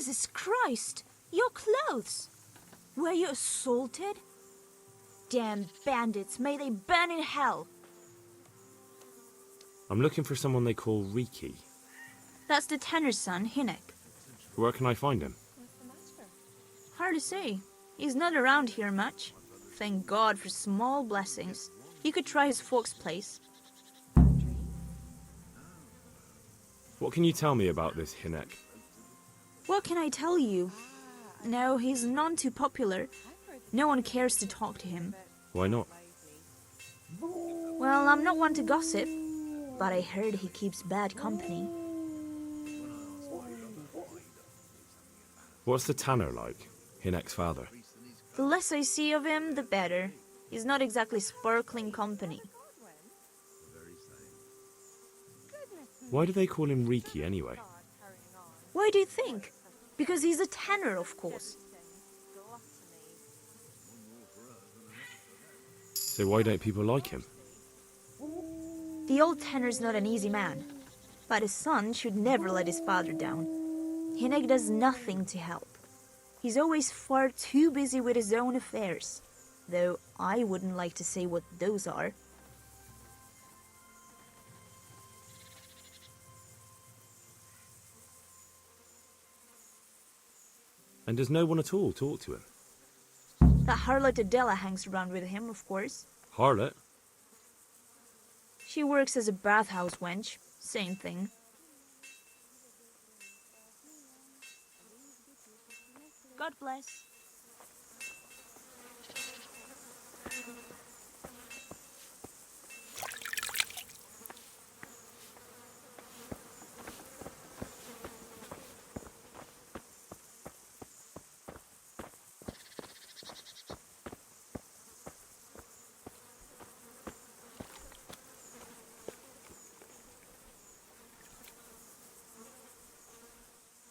Jesus Christ! Your clothes! Were you assaulted? Damn bandits, may they burn in hell! I'm looking for someone they call Riki. That's the tanner's son, Hinek. Where can I find him? Hard to say. He's not around here much. Thank God for small blessings. You could try his folks' place. What can you tell me about this Hinek? What can I tell you? No, he's none too popular. No one cares to talk to him. Why not? Well, I'm not one to gossip, but I heard he keeps bad company. What's the tanner like? Hinek's father. The less I see of him, the better. He's not exactly sparkling company. Why do they call him Riki anyway? Why do you think? Because he's a tanner, of course. So why don't people like him? The old tanner's not an easy man, but his son should never let his father down. Hinek does nothing to help. He's always far too busy with his own affairs, though I wouldn't like to say what those are. And does no one at all talk to him? That harlot Adela hangs around with him, of course. Harlot? She works as a bathhouse wench. Same thing. God bless.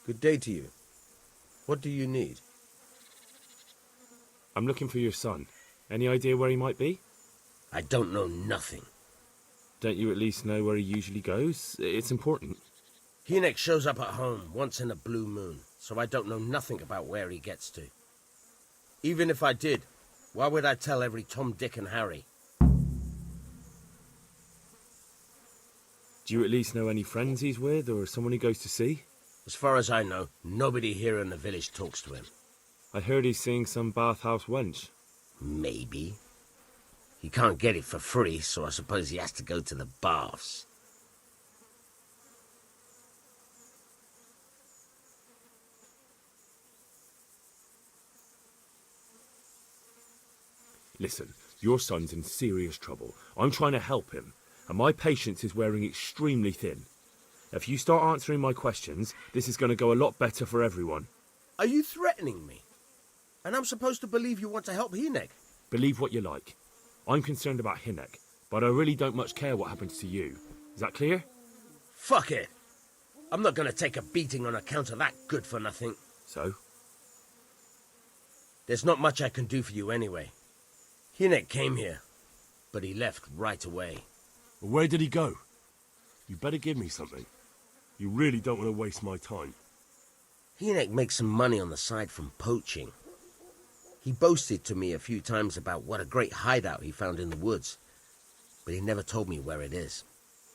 Good day to you. What do you need? I'm looking for your son. Any idea where he might be? I don't know nothing. Don't you at least know where he usually goes? It's important. Hinek shows up at home once in a blue moon, so I don't know nothing about where he gets to. Even if I did, why would I tell every Tom, Dick and Harry? Do you at least know any friends he's with, or someone he goes to see? As far as I know, nobody here in the village talks to him. I heard he's seeing some bathhouse wench. Maybe. He can't get it for free, so I suppose he has to go to the baths. Listen, your son's in serious trouble. I'm trying to help him, and my patience is wearing extremely thin. If you start answering my questions, this is going to go a lot better for everyone. Are you threatening me? And I'm supposed to believe you want to help Hinek? Believe what you like. I'm concerned about Hinek, but I really don't much care what happens to you. Is that clear? Fuck it! I'm not going to take a beating on account of that good-for-nothing. So? There's not much I can do for you anyway. Hinek came here, but he left right away. Well, where did he go? You better give me something. You really don't want to waste my time. Hinek makes some money on the side from poaching. He boasted to me a few times about what a great hideout he found in the woods, but he never told me where it is.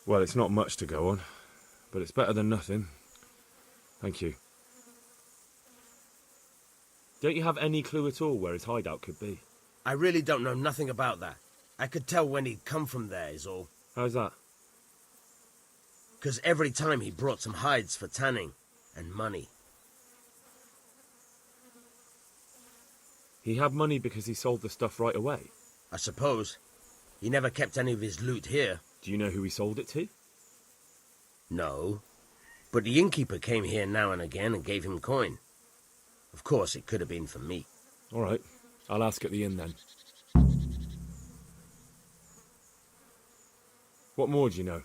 Well, it's not much to go on, but it's better than nothing. Thank you. Don't you have any clue at all where his hideout could be? I really don't know nothing about that. I could tell when he'd come from there is all. How's that? 'Cause every time he brought some hides for tanning and money. He had money because he sold the stuff right away. I suppose. He never kept any of his loot here. Do you know who he sold it to? No. But the innkeeper came here now and again and gave him coin. Of course, it could have been for me. All right. I'll ask at the inn then. What more do you know?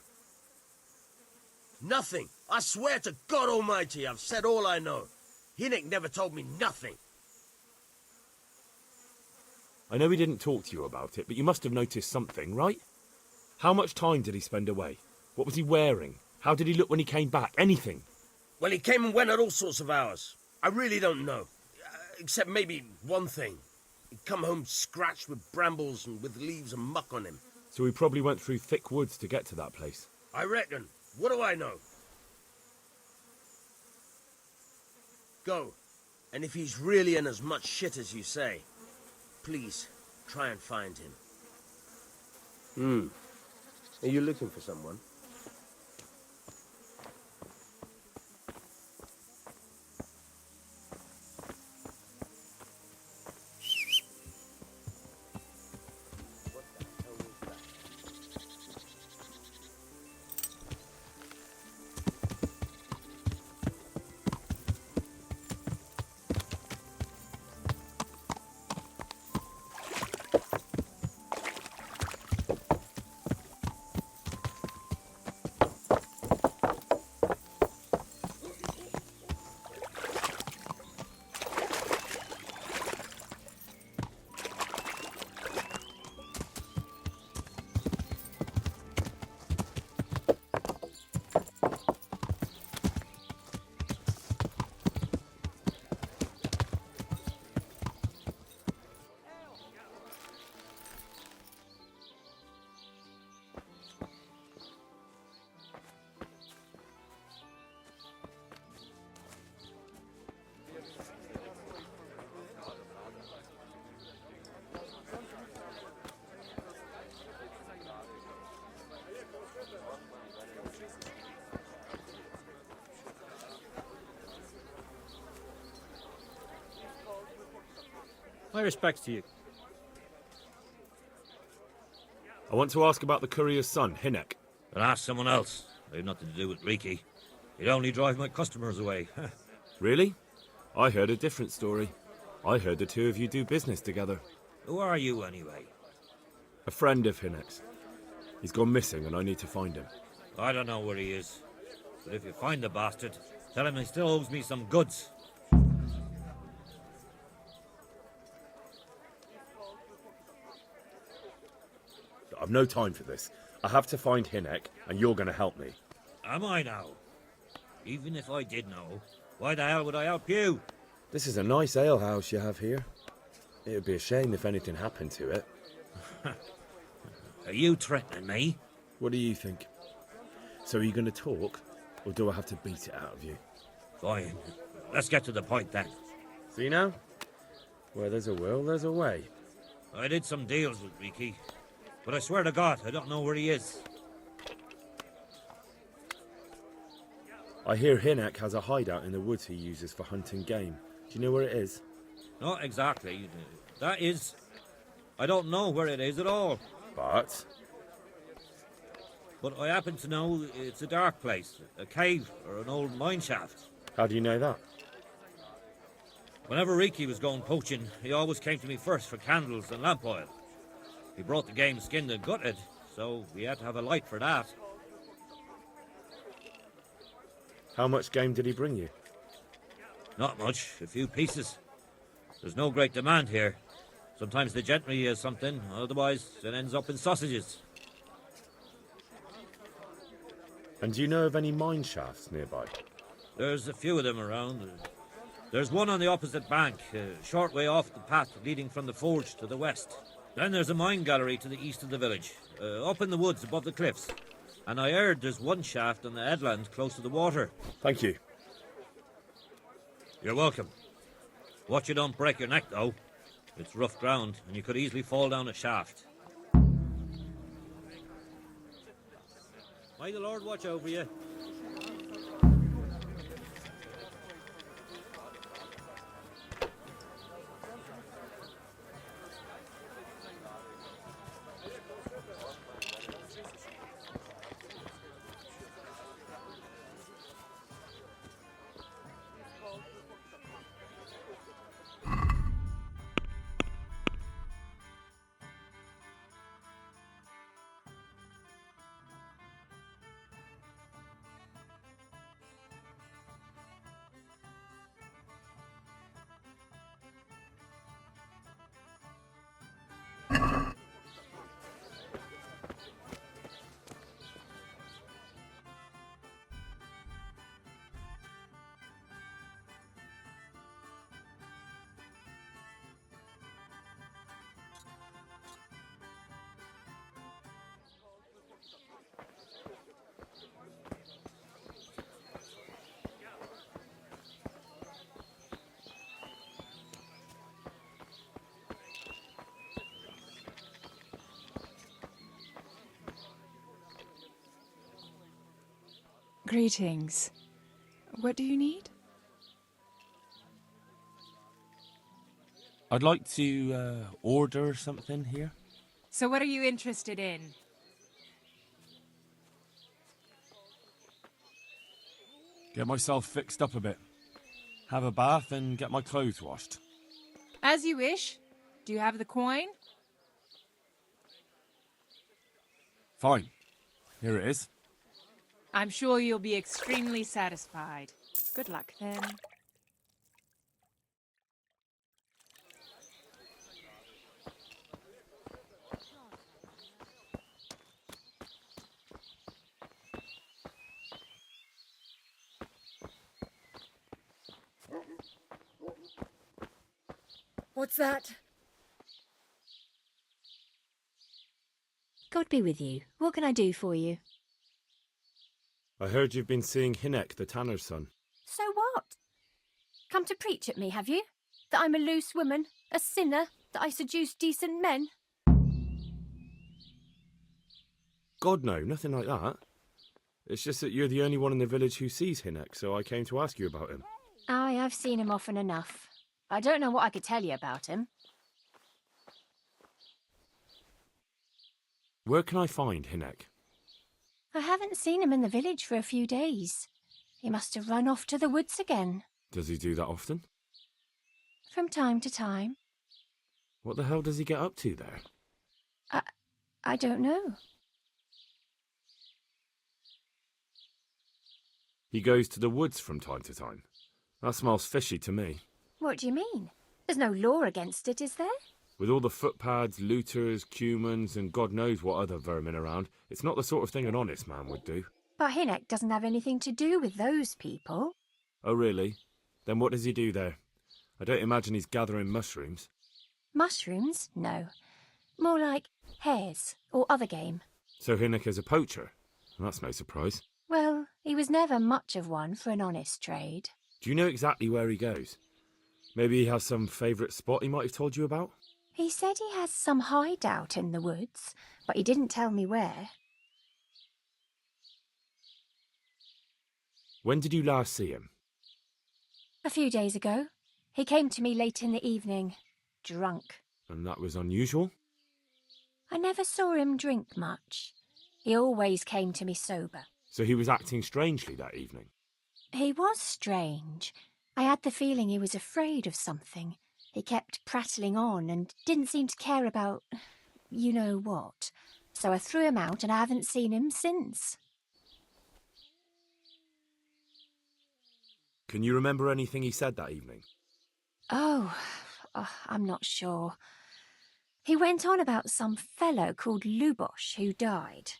Nothing. I swear to God Almighty, I've said all I know. Hinek never told me nothing. I know he didn't talk to you about it, but you must have noticed something, right? How much time did he spend away? What was he wearing? How did he look when he came back? Anything? Well, he came and went at all sorts of hours. I really don't know. Except maybe one thing. He'd come home scratched with brambles and with leaves and muck on him. So he probably went through thick woods to get to that place. I reckon. What do I know? Go. And if he's really in as much shit as you say, please, try and find him. Are you looking for someone? My respects to you. I want to ask about the courier's son, Hinek. But ask someone else. They've nothing to do with Riki. He'd only drive my customers away. Really? I heard a different story. I heard the two of you do business together. Who are you, anyway? A friend of Hinek's. He's gone missing and I need to find him. I don't know where he is. But if you find the bastard, tell him he still owes me some goods. I've no time for this. I have to find Hinek and you're going to help me. Am I now? Even if I did know, why the hell would I help you? This is a nice alehouse you have here. It would be a shame if anything happened to it. Are you threatening me? What do you think? So are you going to talk, or do I have to beat it out of you? Fine. Let's get to the point then. See now? Where there's a will, there's a way. I did some deals with Riki, but I swear to God, I don't know where he is. I hear Hinek has a hideout in the woods he uses for hunting game. Do you know where it is? Not exactly. That is... I don't know where it is at all. But But I happen to know it's a dark place, a cave or an old mine shaft. how do you know that? Whenever Riki was going poaching, he always came to me first for candles and lamp oil. He brought the game skinned and gutted, so we had to have a light for that. How much game did he bring you? Not much, a few pieces. There's no great demand here. Sometimes the gentry has something, otherwise it ends up in sausages. And do you know of any mine shafts nearby? There's a few of them around. There's one on the opposite bank, a short way off the path leading from the forge to the west. Then there's a mine gallery to the east of the village, up in the woods above the cliffs. And I heard there's one shaft on the headland close to the water. Thank you. You're welcome. Watch you don't break your neck, though. It's rough ground, and you could easily fall down a shaft. May the Lord watch over you. Greetings. What do you need? I'd like to order something here. So what are you interested in? Get myself fixed up a bit. Have a bath and get my clothes washed. As you wish. Do you have the coin? Fine. Here it is. I'm sure you'll be extremely satisfied. Good luck then. What's that? God be with you. What can I do for you? I heard you've been seeing Hinek, the tanner's son. So what? Come to preach at me, have you? That I'm a loose woman, a sinner, that I seduce decent men? God, no, nothing like that. It's just that you're the only one in the village who sees Hinek, so I came to ask you about him. Aye, I've seen him often enough. I don't know what I could tell you about him. Where can I find Hinek? I haven't seen him in the village for a few days. He must have run off to the woods again. Does he do that often? From time to time. What the hell does he get up to there? I don't know. He goes to the woods from time to time. That smells fishy to me. What do you mean? There's no law against it, is there? With all the footpads, looters, cumans, and God knows what other vermin around, it's not the sort of thing an honest man would do. But Hinek doesn't have anything to do with those people. Oh, really? Then what does he do there? I don't imagine he's gathering mushrooms. Mushrooms? No. More like hares or other game. So Hinek is a poacher? That's no surprise. Well, he was never much of one for an honest trade. Do you know exactly where he goes? Maybe he has some favourite spot he might have told you about? He said he has some hideout in the woods, but he didn't tell me where. When did you last see him? A few days ago. He came to me late in the evening, drunk. And that was unusual? I never saw him drink much. He always came to me sober. So he was acting strangely that evening? He was strange. I had the feeling he was afraid of something. He kept prattling on and didn't seem to care about you know what. So I threw him out and I haven't seen him since. Can you remember anything he said that evening? Oh, I'm not sure. He went on about some fellow called Lubosh who died.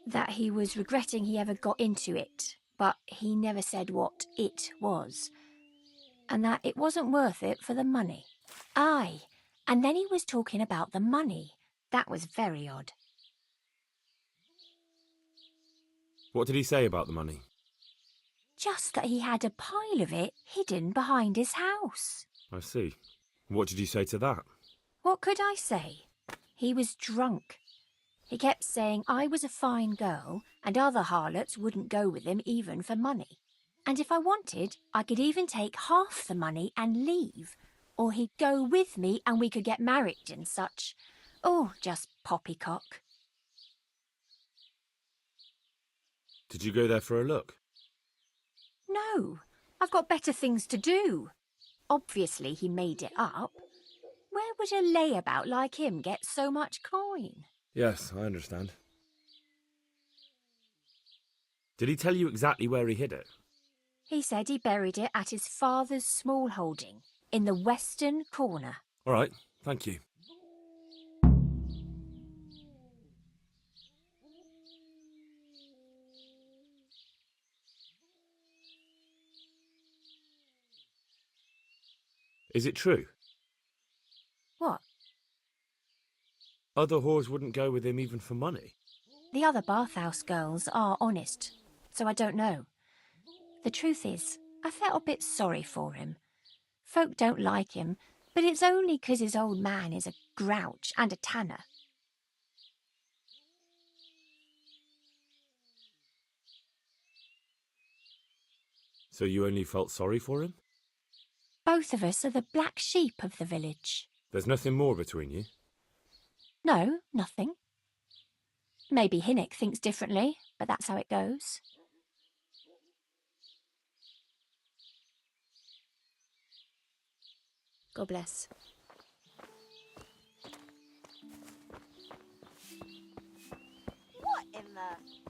That he was regretting he ever got into it, but he never said what it was. And that it wasn't worth it for the money. Aye, and then he was talking about the money. That was very odd. What did he say about the money? Just that he had a pile of it hidden behind his house. I see. What did you say to that? What could I say? He was drunk. He kept saying I was a fine girl and other harlots wouldn't go with him even for money. And if I wanted, I could even take half the money and leave. Or he'd go with me and we could get married and such. Oh, just poppycock. Did you go there for a look? No, I've got better things to do. Obviously he made it up. Where would a layabout like him get so much coin? Yes, I understand. Did he tell you exactly where he hid it? He said he buried it at his father's small holding, in the western corner. All right, thank you. Is it true? What? Other whores wouldn't go with him even for money. The other bathhouse girls are honest, so I don't know. The truth is, I felt a bit sorry for him. Folk don't like him, but it's only 'cause his old man is a grouch and a tanner. So you only felt sorry for him? Both of us are the black sheep of the village. There's nothing more between you? No, nothing. Maybe Hinnick thinks differently, but that's how it goes. God bless. What in the...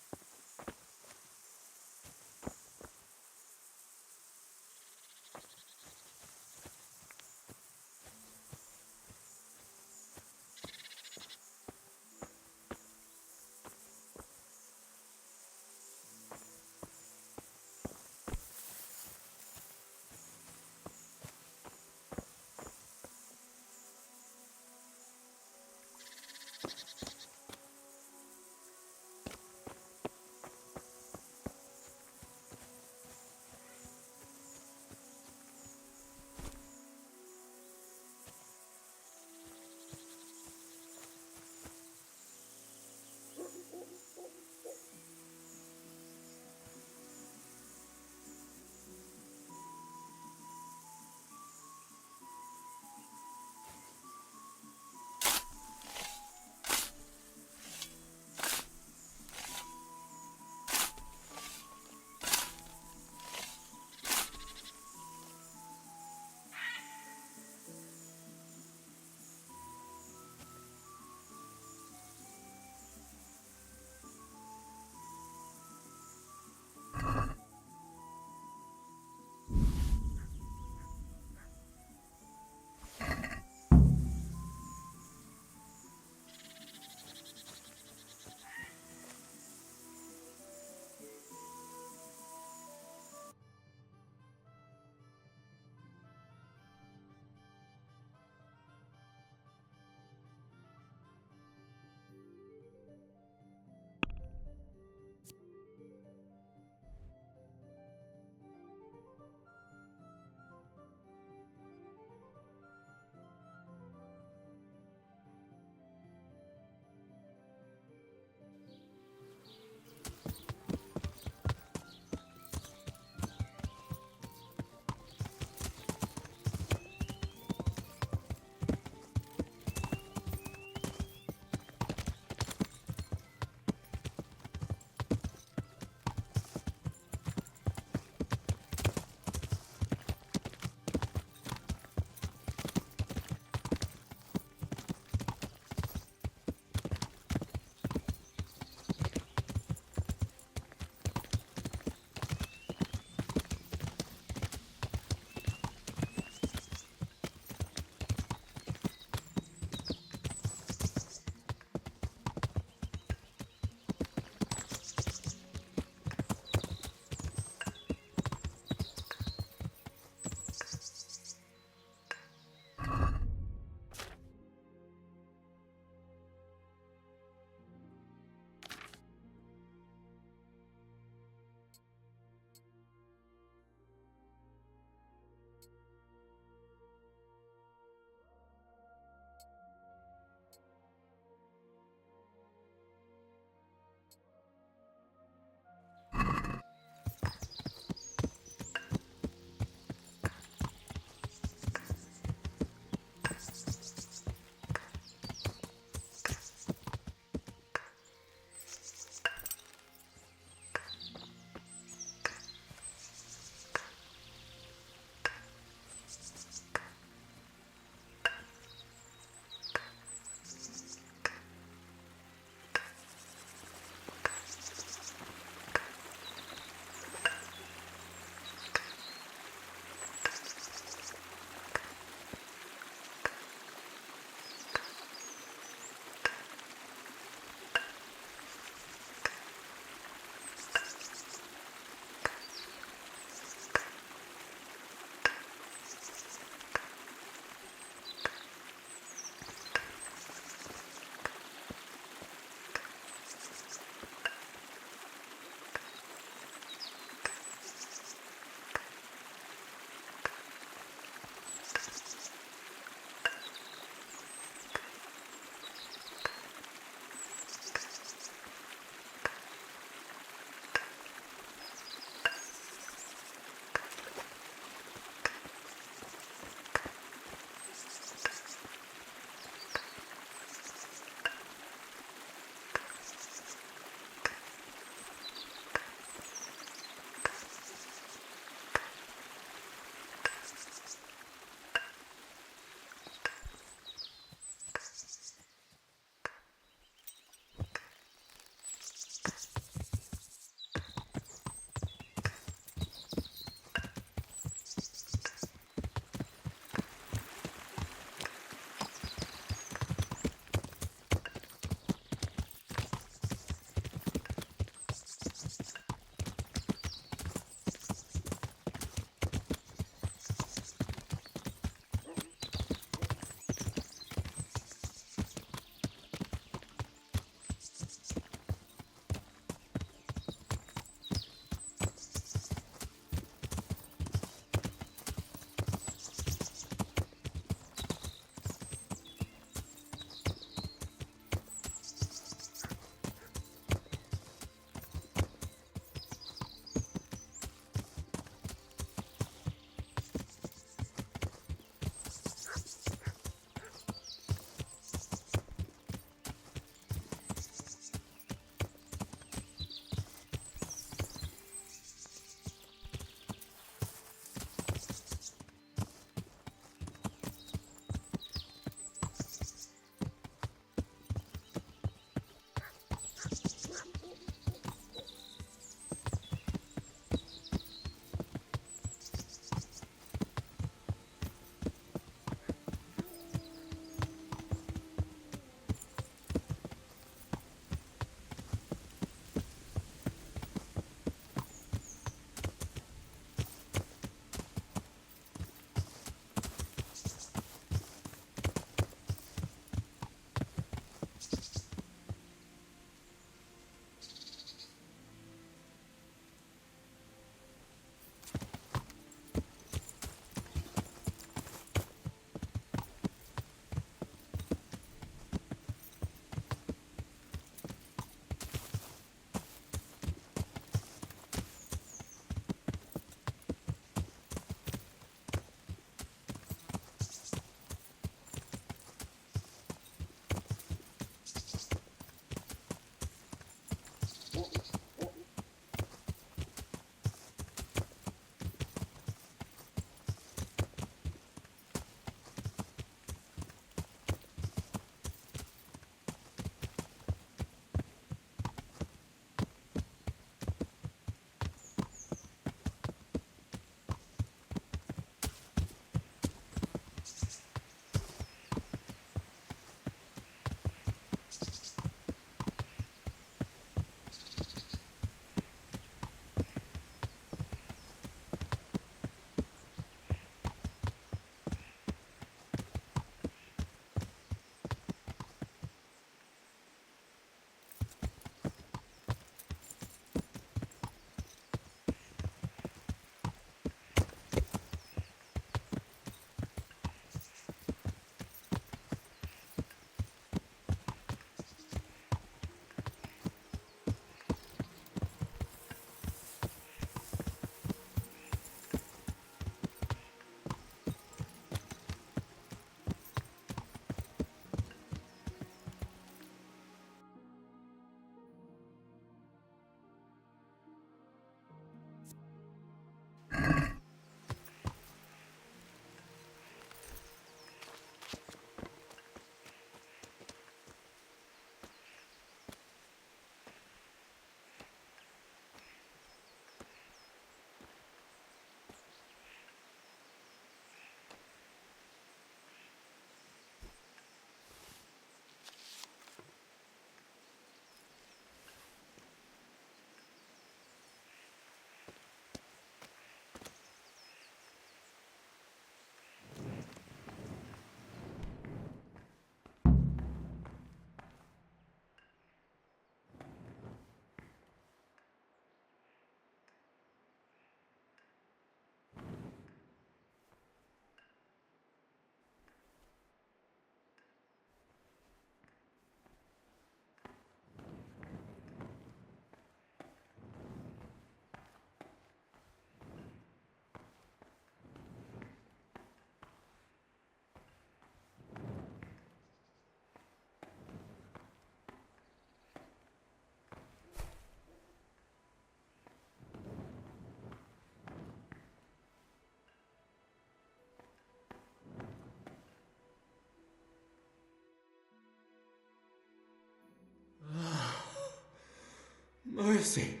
Mercy.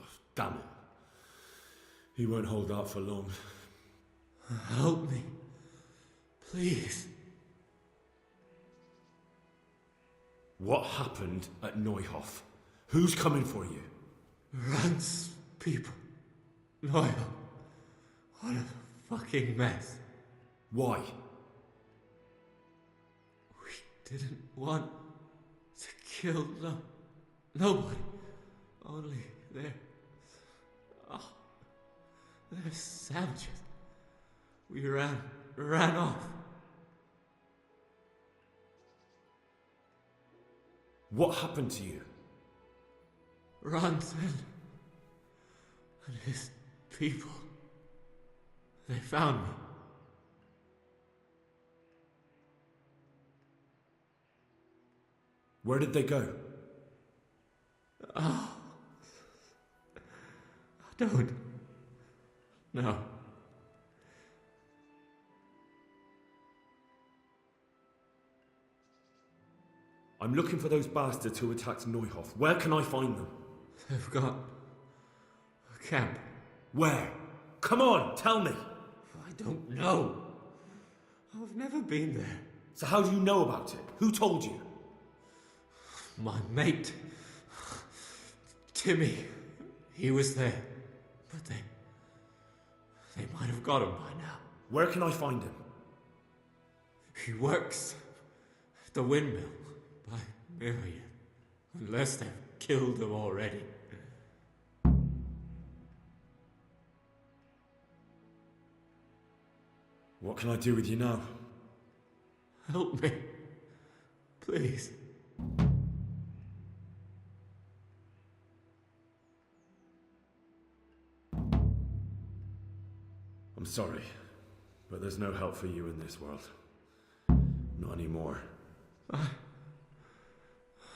Oh, damn it. He won't hold out for long. Help me. Please. What happened at Neuhof? Who's coming for you? Rance people. Loyal. What a fucking mess. Why? We didn't want to kill nobody. Only they're... Oh, they're savages. We ran off. What happened to you? Rance and his people. They found me. Where did they go? Oh. I don't know. I'm looking for those bastards who attacked Neuhof. Where can I find them? They've got a camp. Where? Come on, tell me. I don't know. I've never been there. So how do you know about it? Who told you? My mate, Timmy, he was there. But they might have got him by now. Where can I find him? He works at the windmill by Miriam. Unless they've killed him already. What can I do with you now? Help me. Please. I'm sorry, but there's no help for you in this world. Not anymore. I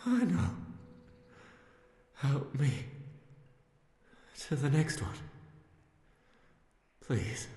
know. Help me. To the next one. Please.